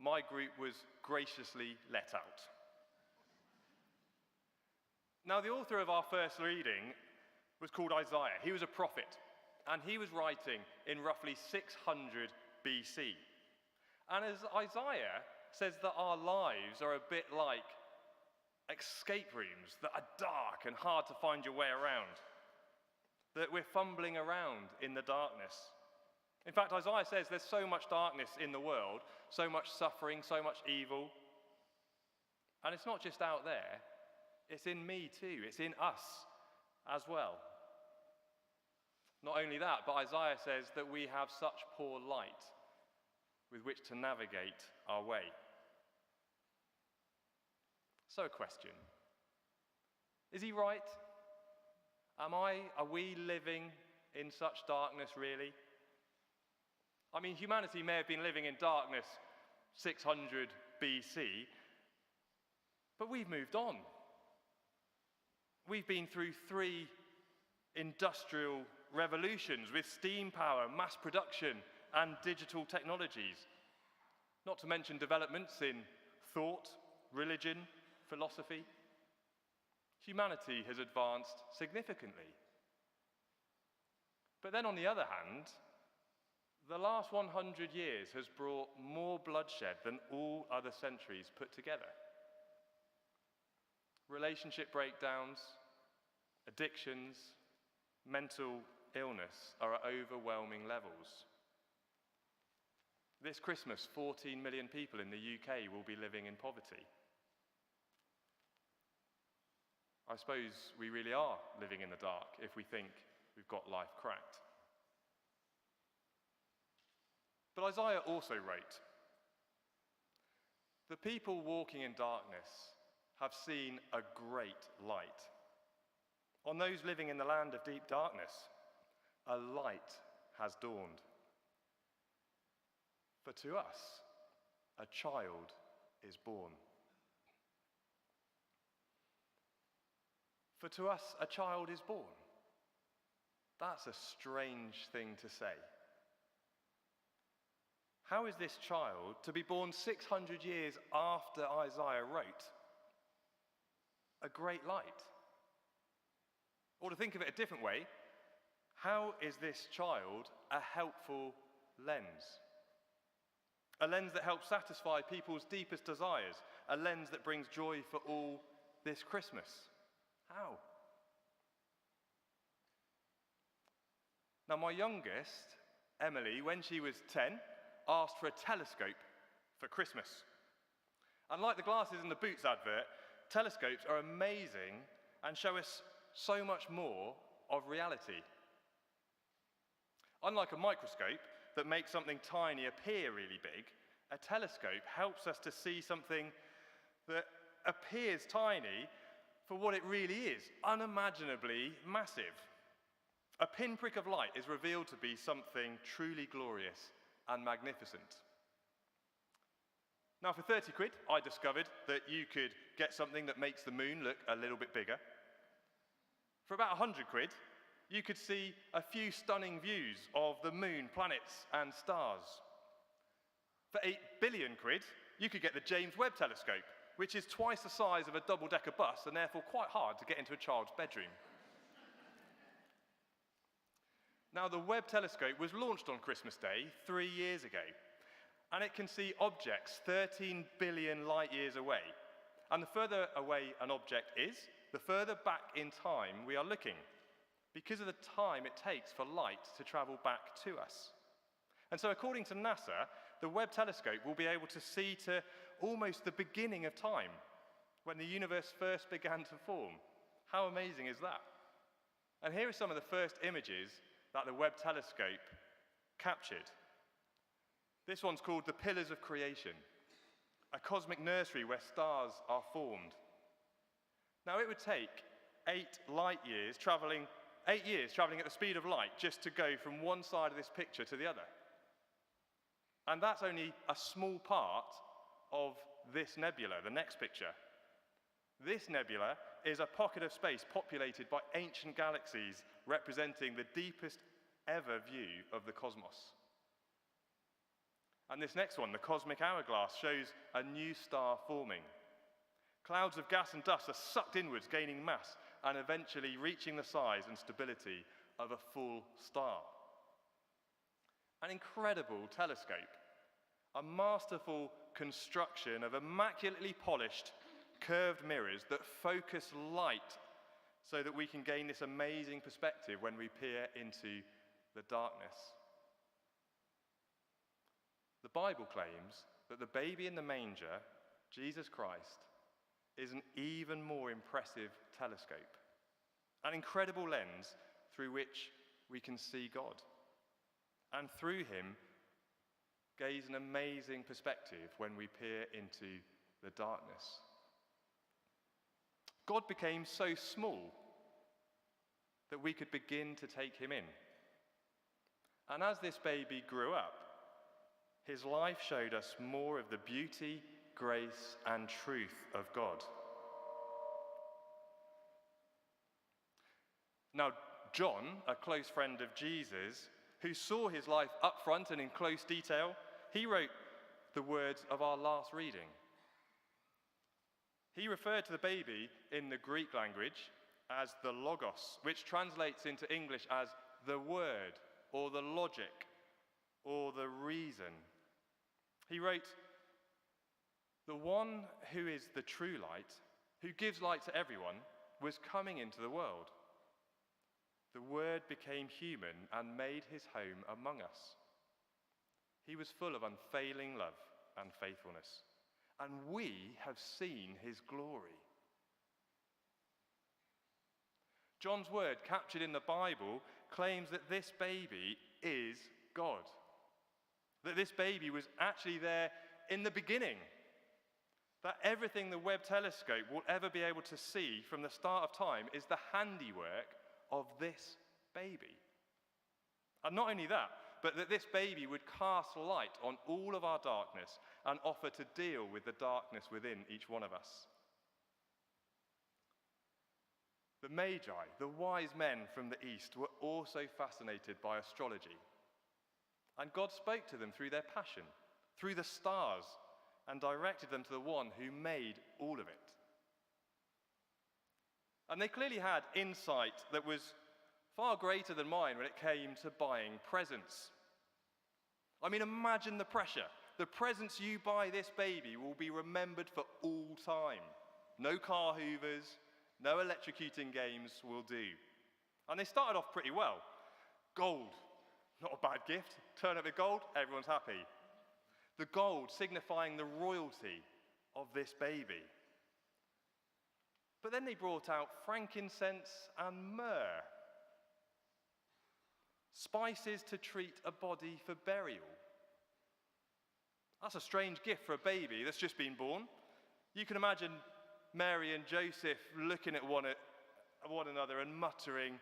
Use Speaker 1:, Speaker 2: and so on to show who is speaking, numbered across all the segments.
Speaker 1: my group was graciously let out. Now, the author of our first reading was called Isaiah. He was a prophet, and he was writing in roughly 600 BC. And as Isaiah says that our lives are a bit like escape rooms that are dark and hard to find your way around, that we're fumbling around in the darkness. In fact, Isaiah says there's so much darkness in the world, so much suffering, so much evil. And it's not just out there, it's in me too, it's in us as well. Not only that, but Isaiah says that we have such poor light with which to navigate our way. So a question, is he right? Are we living in such darkness really? I mean, humanity may have been living in darkness 600 BC, but we've moved on. We've been through 3 industrial revolutions with steam power, mass production, and digital technologies. Not to mention developments in thought, religion, philosophy. Humanity has advanced significantly. But then on the other hand, the last 100 years has brought more bloodshed than all other centuries put together. Relationship breakdowns, addictions, mental illness are at overwhelming levels. This Christmas, 14 million people in the UK will be living in poverty. I suppose we really are living in the dark if we think we've got life cracked. But Isaiah also wrote, "The people walking in darkness have seen a great light. On those living in the land of deep darkness, a light has dawned. For to us, a child is born." For to us, a child is born. That's a strange thing to say. How is this child to be born 600 years after Isaiah wrote? A great light. Or to think of it a different way, how is this child a helpful lens? A lens that helps satisfy people's deepest desires, a lens that brings joy for all this Christmas. How? Now, my youngest, Emily, when she was 10, asked for a telescope for Christmas. And like the glasses in the Boots advert, telescopes are amazing and show us so much more of reality. Unlike a microscope that makes something tiny appear really big, a telescope helps us to see something that appears tiny for what it really is, unimaginably massive. A pinprick of light is revealed to be something truly glorious and magnificent. Now, for 30 quid, I discovered that you could get something that makes the moon look a little bit bigger. For about 100 quid, you could see a few stunning views of the moon, planets, and stars. For 8 billion quid, you could get the James Webb Telescope, which is twice the size of a double-decker bus and therefore quite hard to get into a child's bedroom. Now, the Webb Telescope was launched on Christmas Day 3 years ago, and it can see objects 13 billion light years away. And the further away an object is, the further back in time we are looking, because of the time it takes for light to travel back to us. And so according to NASA, the Webb Telescope will be able to see to almost the beginning of time, when the universe first began to form. How amazing is that? And here are some of the first images that the Webb Telescope captured. This one's called The Pillars of Creation, a cosmic nursery where stars are formed. Now, it would take 8 years traveling at the speed of light just to go from one side of this picture to the other. And that's only a small part of this nebula, the next picture. This nebula is a pocket of space populated by ancient galaxies representing the deepest ever view of the cosmos. And this next one, the cosmic hourglass, shows a new star forming. Clouds of gas and dust are sucked inwards, gaining mass, and eventually reaching the size and stability of a full star. An incredible telescope, a masterful construction of immaculately polished, curved mirrors that focus light so that we can gain this amazing perspective when we peer into the darkness. The Bible claims that the baby in the manger, Jesus Christ, is an even more impressive telescope, an incredible lens through which we can see God, and through him gaze an amazing perspective when we peer into the darkness. God became so small that we could begin to take him in. And as this baby grew up, his life showed us more of the beauty, grace, and truth of God. Now, John, a close friend of Jesus, who saw his life up front and in close detail, he wrote the words of our last reading. He referred to the baby in the Greek language as the Logos, which translates into English as the word, or the logic, or the reason. He wrote, "The one who is the true light, who gives light to everyone, was coming into the world. The Word became human and made his home among us. He was full of unfailing love and faithfulness, and we have seen his glory." John's word, captured in the Bible, claims that this baby is God. That this baby was actually there in the beginning. That everything the Webb telescope will ever be able to see from the start of time is the handiwork of this baby. And not only that, but that this baby would cast light on all of our darkness and offer to deal with the darkness within each one of us. The Magi, the wise men from the East, were also fascinated by astrology. And God spoke to them through their passion, through the stars, and directed them to the one who made all of it. And they clearly had insight that was far greater than mine when it came to buying presents. I mean, imagine the pressure. The presents you buy this baby will be remembered for all time. No car hoovers, no electrocuting games will do. And they started off pretty well. Gold, not a bad gift. Turn up the gold, everyone's happy. The gold signifying the royalty of this baby. But then they brought out frankincense and myrrh. Spices to treat a body for burial. That's a strange gift for a baby that's just been born. You can imagine Mary and Joseph looking at one another and muttering,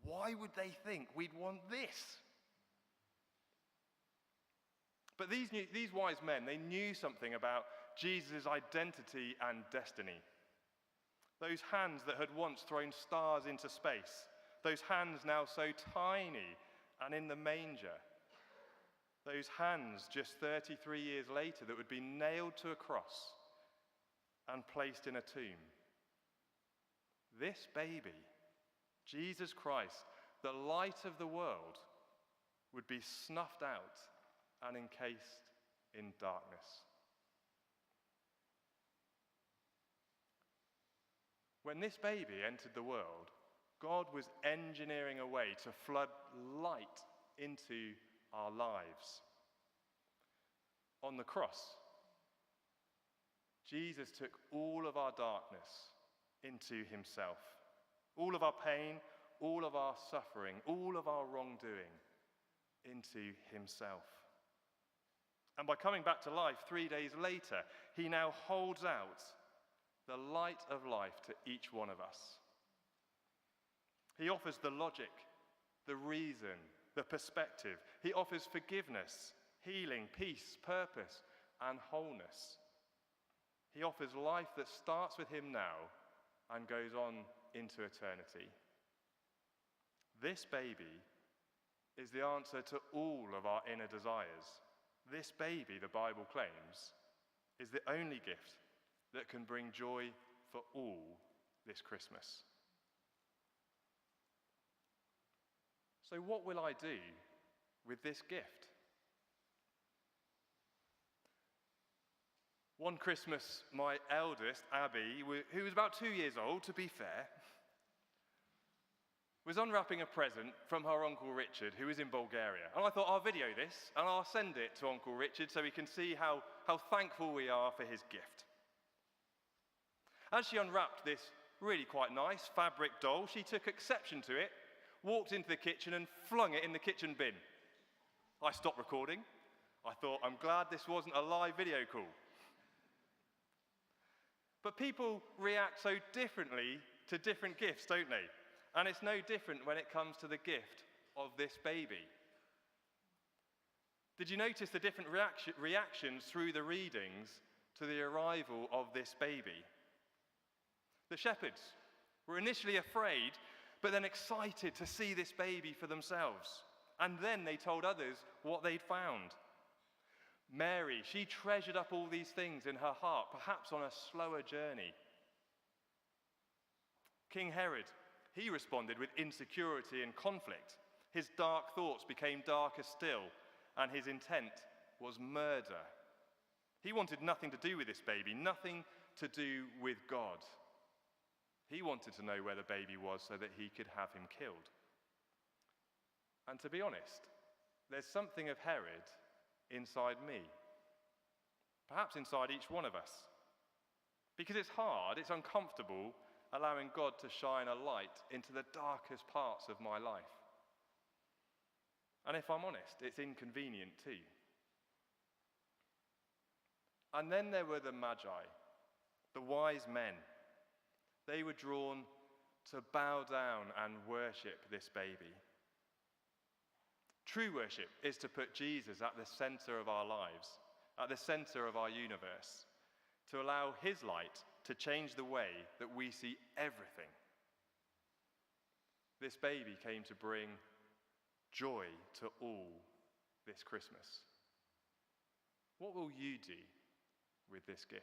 Speaker 1: "Why would they think we'd want this?" But these wise men, they knew something about Jesus' identity and destiny. Those hands that had once thrown stars into space, those hands now so tiny and in the manger, those hands just 33 years later that would be nailed to a cross and placed in a tomb. This baby, Jesus Christ, the light of the world, would be snuffed out and encased in darkness. When this baby entered the world, God was engineering a way to flood light into our lives. On the cross, Jesus took all of our darkness into himself. All of our pain, all of our suffering, all of our wrongdoing into himself. And by coming back to life 3 days later, he now holds out the light of life to each one of us. He offers the logic, the reason, the perspective. He offers forgiveness, healing, peace, purpose, and wholeness. He offers life that starts with him now and goes on into eternity. This baby is the answer to all of our inner desires. this baby, the Bible claims, is the only gift that can bring joy for all this Christmas. So what will I do with this gift? One Christmas, my eldest, Abby, who was about 2 years old, to be fair, was unwrapping a present from her Uncle Richard, who is in Bulgaria. And I thought, I'll video this, and I'll send it to Uncle Richard so he can see how thankful we are for his gift. As she unwrapped this really quite nice fabric doll, she took exception to it, walked into the kitchen and flung it in the kitchen bin. I stopped recording. I thought, I'm glad this wasn't a live video call. But people react so differently to different gifts, don't they? And it's no different when it comes to the gift of this baby. Did you notice the different reactions through the readings to the arrival of this baby? The shepherds were initially afraid, but then excited to see this baby for themselves. And then they told others what they'd found. Mary, she treasured up all these things in her heart, perhaps on a slower journey. King Herod, he responded with insecurity and conflict. His dark thoughts became darker still, and his intent was murder. He wanted nothing to do with this baby, nothing to do with God. He wanted to know where the baby was so that he could have him killed. And to be honest, there's something of Herod inside me, perhaps inside each one of us, because it's hard, it's uncomfortable allowing God to shine a light into the darkest parts of my life. And if I'm honest, it's inconvenient too. And then there were the Magi, the wise men. They were drawn to bow down and worship this baby. True worship is to put Jesus at the center of our lives, at the center of our universe, to allow his light to change the way that we see everything. This baby came to bring joy to all this Christmas. What will you do with this gift?